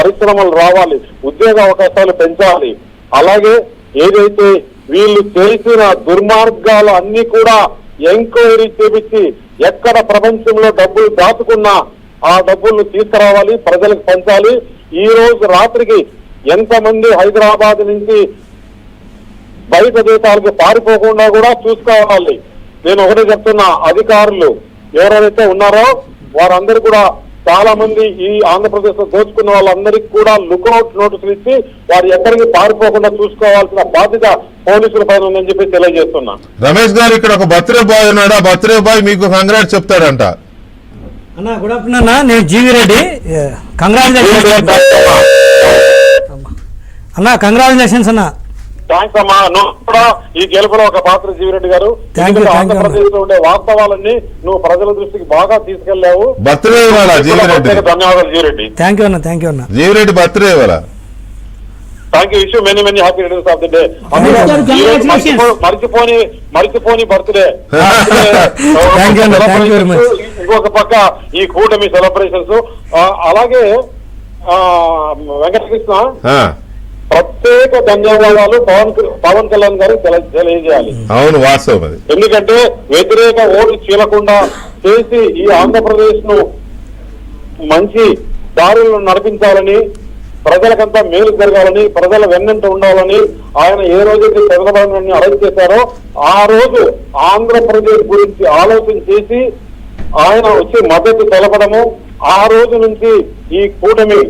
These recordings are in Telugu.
పరిశ్రమలు రావాలి, ఉద్యోగ అవకాశాలు పెంచాలి. అలాగే ఏదైతే వీళ్ళు చేసిన దుర్మార్గాలు అన్ని కూడా ఎంక్వైరీ చేపించి ఎక్కడ ప్రపంచంలో డబ్బులు దాచుకున్నా ఆ డబ్బులను తీసుకురావాలి, ప్రజలకు పంచాలి. ఈ రోజు రాత్రికి ఎంతమంది హైదరాబాద్ నుంచి బయట దేశాలకు పారిపోకుండా కూడా చూసుకోవాలి. నేను ఒకటే చెప్తున్నా, అధికారులు ఎవరైతే ఉన్నారో వారందరూ కూడా చాలా మంది ఈ ఆంధ్రప్రదేశ్ లో దోచుకున్న వాళ్ళందరికీ కూడా లుక్అవుట్ నోటీసులు ఇచ్చి వారు ఎక్కడికి పారిపోకుండా చూసుకోవాల్సిన బాధ్యత పోలీసుల పైన ఉందని చెప్పి తెలియజేస్తున్నా. రమేష్ గారు, ఇక్కడ ఒక బర్త్డే బాయ్ ఉన్నాడు, ఆ బర్త్డే బాయ్ మీకు కంగ్రాట్స్ చెప్తాడంట. అన్న గుడ్ ఆఫ్టర్నూన్ అన్న, నేను జీవి రెడ్డి. కంగ్రాచులేషన్స్ అన్న, కంగ్రాచులేషన్స్ అన్న. థ్యాంక్స్ అమ్మా. నువ్వు కూడా ఈ గెలుపులో ఒక పాత్ర జీవిరెడ్డి గారు. ఆంధ్రప్రదేశ్ లో ఉండే వాస్తవాలన్నీ నువ్వు ప్రజల దృష్టికి బాగా తీసుకెళ్లావు. బర్త్డే ధన్యవాదాలు జీవిరెడ్డి. థ్యాంక్ యూ అన్న, థ్యాంక్ యూ అన్న. జీవిరెడ్డి బర్త్డే ఇవాళ. Thank you. Wish many many happy returns of the day. మరిచిపోని బర్త్డే. ఇంకొక పక్క ఈ కూటమి సెలబ్రేషన్స్. అలాగే వెంకటకృష్ణ ప్రత్యేక ధన్యవాదాలు పవన్ కళ్యాణ్ గారు తెలియజేయాలి. అవును, వాస్తవం అది. ఎందుకంటే వ్యతిరేక ఓటు చీలకుండా చేసి ఈ ఆంధ్రప్రదేశ్ ను మంచి దారులను నడిపించాలని, ప్రజలకంతా మేలు జరగాలని, ప్రజల వెన్నంట ఉండాలని ఆయన ఏ రోజైతే చంద్రబాబు అరెస్ట్ చేశారో ఆ రోజు ఆంధ్రప్రదేశ్ గురించి ఆలోచన చేసి ఆయన వచ్చి మద్దతు తెలపడము, ఆ రోజు నుంచి ఈ కూటమి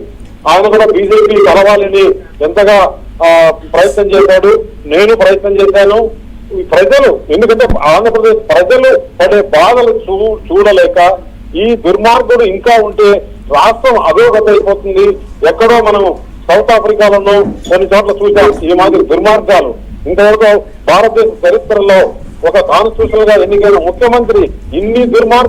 ఆయన కూడా బీజేపీ కలవాలని ఎంతగా ప్రయత్నం చేశాడు. నేను ప్రయత్నం చేశాను. ప్రజలు, ఎందుకంటే ఆంధ్రప్రదేశ్ ప్రజలు పడే బాధలు చూడలేక ఈ దుర్మార్గుడు ఇంకా ఉంటే రాష్ట్రం అధోగతి అయిపోతుంది. ఎక్కడో మనం సౌత్ ఆఫ్రికాలోనూ కొన్ని చోట్ల చూసాం ఈ మాదిరి దుర్మార్గాలు. ఇంతవరకు భారతదేశ చరిత్రలో ఒక కాన్స్టిట్యూషనల్ గా ఎన్నికైన ముఖ్యమంత్రి ఇన్ని దుర్మార్గ